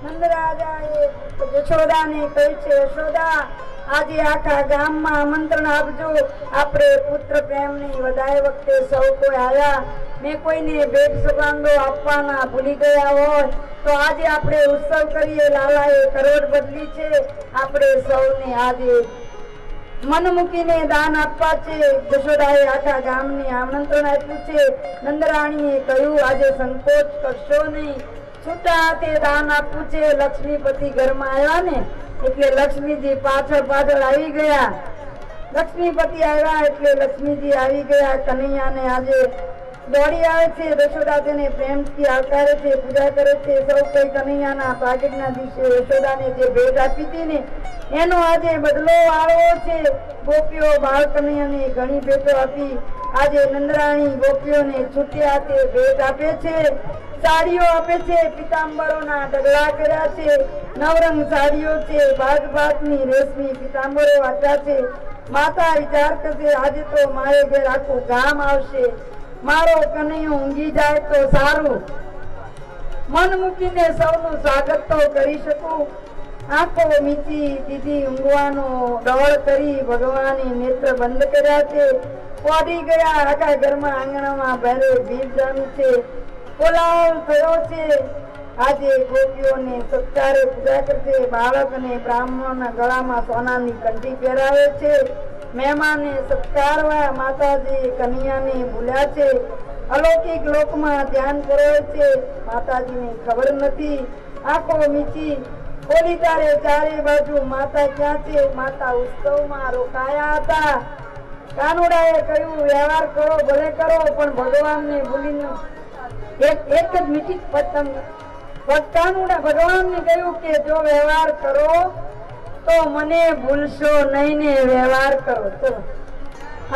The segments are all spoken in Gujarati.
નંદરાજાએ યશોદાને કહ્યું છે, યશોદા આજે આખા ગામમાં આમંત્રણ આપજો, આપણે પુત્ર પ્રેમની વધાય વખતે સૌ કોઈ આવ્યા, મેં કોઈને ભેટ સુગંધો આપવાના ભૂલી ગયા હોય તો આજે આપણે ઉત્સવ કરીએ, લાલાએ કરોડ બદલી છે, આપણે સૌને આજે મન મૂકીને દાન આપવા છે। યશોદાએ આખા ગામને આમંત્રણ આપ્યું છે। નંદરાણીએ કહ્યું આજે સંકોચ કરશો નહીં, છૂટા હાથે દાન આપવું છે। લક્ષ્મીપતિ ઘરમાં આવ્યા ને એટલે લક્ષ્મીજી પાછળ પાછળ આવી ગયા। લક્ષ્મીપતિ આવ્યા એટલે લક્ષ્મીજી આવી ગયા। કનૈયાને આજે દોડી આવે છે। યશોદા તેને પ્રેમથી આવકારે છે, પૂજા કરે છે। સૌ કોઈ કનૈયાના પ્રાગટ્યના દિવસે યશોદાને જે ભેટ આપી હતી ને એનો આજે બદલો આવ્યો છે। ગોપીઓ બાળ કનૈયાને ઘણી ભેટો આપી। આજે નંદરાણી ગોપીઓને છૂટ્યા હાથે ભેટ આપે છે, સાડીઓ આપે છે, પિતાંબરોના ઢગલા કર્યા છે, નવરંગ સાડીઓ છે, ભાત ભાતની રેશમી પિતાંબરો આપ્યા છે। માતા વિચાર કરશે આજે તો મારે ઘેર આખું ગામ આવશે, મારો કનૈયો ઊંઘી જાય તો સારું, મન મૂકીને સૌનું સ્વાગત તો કરી શકું। આંખો મીચી દીધી ઊંઘવાનો ડોળ કરી ભગવાને નેત્ર બંધ કર્યા છે। પોડી ગયા આખા ઘરમાં આંગણામાં ભારે ભીડ જામી છે, કોલાહલ થયો છે। આજે ગોપીઓને સત્કારે પૂજા કરશે, બાળક અને બ્રાહ્મણના ગળામાં સોનાની કંઠી પહેરાવે છે। મહેમાને સત્કારવા માતાજી કનૈયાને ભૂલ્યા છે, અલૌકિક લોકમાં ધ્યાન કરે છે, માતાજીને ખબર નથી। આંખો મીચી ખોલી તારે ચારે બાજુ માતા ક્યાં છે? માતા ઉત્સવમાં રોકાયા હતા। કાનુડાએ કહ્યું વ્યવહાર કરો ભલે કરો પણ ભગવાનને ભૂલીને એક જ મીઠી પતંગ। કાનુડા ભગવાનને કહ્યું કે જો વ્યવહાર કરો તો મને ભૂલશો નહીં ને વ્યવહાર કરો। તો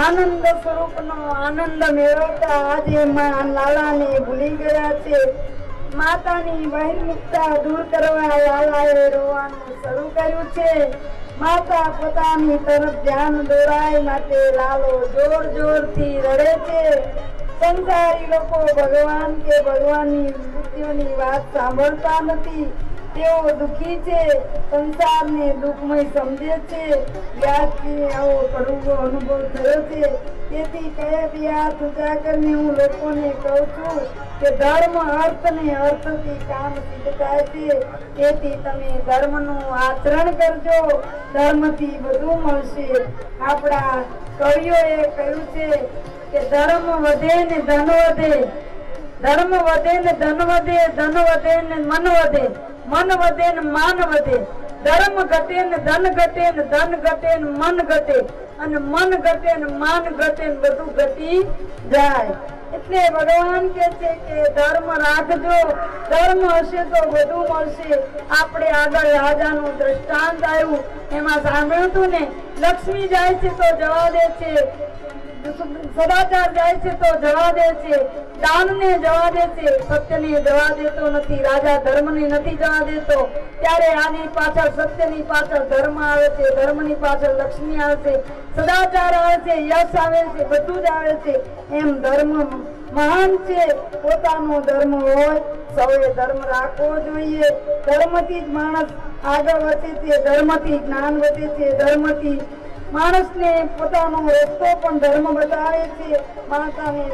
આનંદ સ્વરૂપનો આનંદ મેળવતા આજે લાલાને ભૂલી ગયા છે। માતાની બહિર્મુખતા દૂર કરવા લાલાએ રોવાનું શરૂ કર્યું છે। માતા પોતાની તરફ ધ્યાન દોરાય માટે લાલો જોર જોરથી રડે છે। સંસારી લોકો ભગવાન કે ભગવાનની મૃત્યુની વાત સાંભળતા નથી, તેઓ દુઃખી છે, સંસારને દુઃખમય સમજે છે। વ્યાસજીને આવો કડવો અનુભવ થયો છે, તેથી કહે વ્યાસ ઊંચા કરીને હું લોકોને કહું છું કે ધર્મ અર્થ ને અર્થથી કામ સિદ્ધ થાય છે, તેથી તમે ધર્મનું આચરણ કરજો, ધર્મથી બધું મળશે। આપણા કવિઓએ કહ્યું છે કે ધર્મ વધે ને ધન વધે, ધર્મ વધે ને ધન વધે, ધન વધે ને મન વધે, મન વધે ને માન વધે, ધર્મ ઘટે ને ધન ઘટે ને ધન ઘટે ને મન ઘટે, અને મન ઘટે ને માન ઘટે ને બધું ઘટી જાય। એટલે ભગવાન કહે છે કે ધર્મ રાખજો, ધર્મ હશે તો બધું મળશે। આપણે આગળ રાજાનું દ્રષ્ટાંત આવ્યું એમાં સાંભળ્યું હતું ને, લક્ષ્મી જાય છે તો જવા દે છે, સદાચાર જાય છે તો જવા દે છે, દાનને જવા દે છે, સત્યને જવા દેતો નથી, રાજા ધર્મને નથી જવા દેતો। ત્યારે આની પાછળ સત્યની પાછળ ધર્મ આવે છે, ધર્મની પાછળ લક્ષ્મી આવે છે, સદાચાર આવે છે, યશ આવે છે, બધું જ આવે છે। એમ ધર્મ મહાન છે, પોતાનો ધર્મ હોય સૌએ ધર્મ રાખવો જોઈએ। ધર્મથી જ માણસ આગળ વધે છે, ધર્મથી જ્ઞાન વધે છે, ધર્મથી માણસને પોતાનો રસ્તો પણ ધર્મ બતાવે છે। માતાને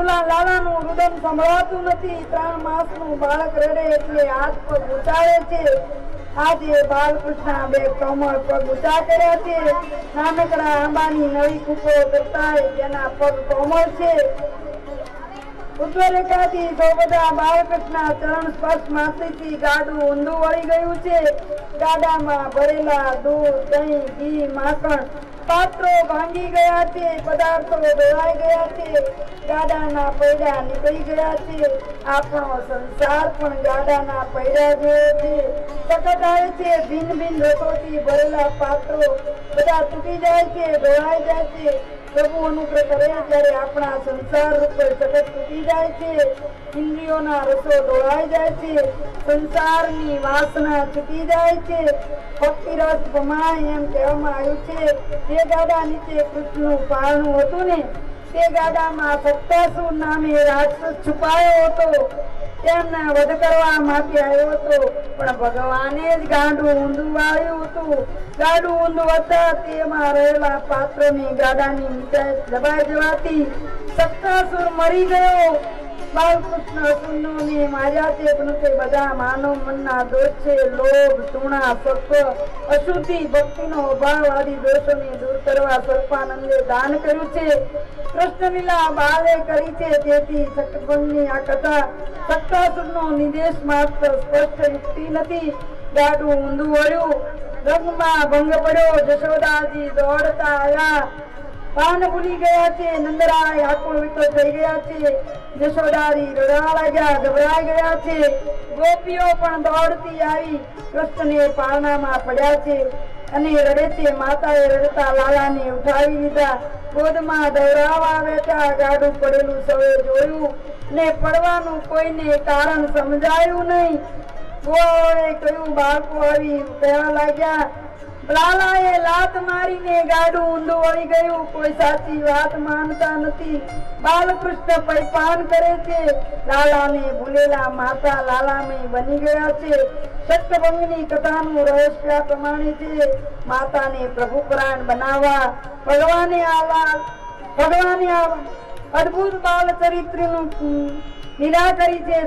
લાલાનું રુદન સંભળાતું નથી, 3 માસનું બાળક રડે એટલે હાથ પગ ઉચાળે છે। આજે બાલકૃષ્ણ બે કમળ પગ ઊંચા કર્યા છે, નાનકડા આંબાની નવી કૂપો કરતા તેના પગ કોમળ છે। ઉત્તરેખાથી સૌ બધા બાળકૃષ્ણ ચરણ સ્પર્શ માત્રથી ગાડું ઊંધું વળી ગયું છે। ગાડામાં ભરેલા દૂધ, દહીં, ઘી, માખણ પાત્રો ભાંગી ગયા છે, પદાર્થો ધોવાઈ ગયા છે, ગાડાના પૈડા નીકળી ગયા છે। આપણો સંસાર પણ ગાડાના પૈડા જેવો છે, સખત આવે છે, ભિન્ન ભિન્ન રસોથી ભરેલા પાત્રો બધા તૂટી જાય છે, ધોવાઈ જાય છે। પ્રભુ અનુગ્રહ કરે ત્યારે આપણા સંસાર રૂપે સખત તૂટી જાય છે, ઇન્દ્રિયોના રસો ધોવાઈ જાય છે, સંસારની વાસના છૂટી જાય છે, ભક્તિ રસ ભમાય એમ કહેવામાં આવ્યું છે। જે ગાડા નીચે કૃષ્ણનું પારણું હતું ને તે ગાડામાં સત્તાસુર નામે રાક્ષસ છુપાયો હતો। તેમને વધ કરવા માટે આવ્યો હતો, પણ ભગવાને જ ગાંડું ઊંધું વાળ્યું હતું. ગાંડું ઊંધું હતા તેમાં રહેલા પાત્રની ગાડાની મીઠાઈ દબાઈ જવાથી સત્તાસુર મરી ગયો. બાલકૃષ્ણ અસુરને માર્યા છે, પણ તે બધા માનવ મનના દોષ છે. લોભ, તૃણા, સત્વ, અશુદ્ધિ, ભક્તિનો અભાવ આદિ દોષોને દૂર કરવા સર્પાનંદે દાન કર્યું છે. કૃષ્ણ લીલા બાલે કરી છે. તેથી શક્તિભંગની આ કથા સત્તાસુરનો નિર્દેશ માત્ર સ્પષ્ટ યુક્તિ નથી. ગાડું ઊંધું વળ્યું, રંગમાં ભંગ પડ્યો. જશોદાજી દોડતા આવ્યા, પાન ભૂલી ગયા છે. નંદરાય આકુળ વિકળ થઈ ગયા છે. જશોદારી રડવા લાગ્યા, ગભરાઈ ગયા છે. ગોપીઓ પણ દોડતી આવી કૃષ્ણને પારણામાં પડ્યા છે અને રડે છે. માતાએ રડતા લાલાને ઉઠાવી લીધા, ગોદમાં દોરાવા બેઠા. ગાડું પડેલું સૌએ જોયું ને પડવાનું કોઈને કારણ સમજાયું નહીં. ગોવાળોએ કહ્યું, બાળકો આવી કહેવા લાગ્યા, લાલાએ લાત મારીને ગાડું ઊંધું વળી ગયું. કોઈ સાચી વાત માનતા નથી. બાલકૃષ્ણ પૈપાન કરે છે. લાલાને ભૂલેલા માતા લાલામય બની ગયા છે. સત્યભંગની કથાનું રહસ્ય પ્રમાણે છે. માતાને પ્રભુ પરાયણ બનાવવા ભગવાને આ અદભુત બાલ ચરિત્રનું લીલા કરી છે.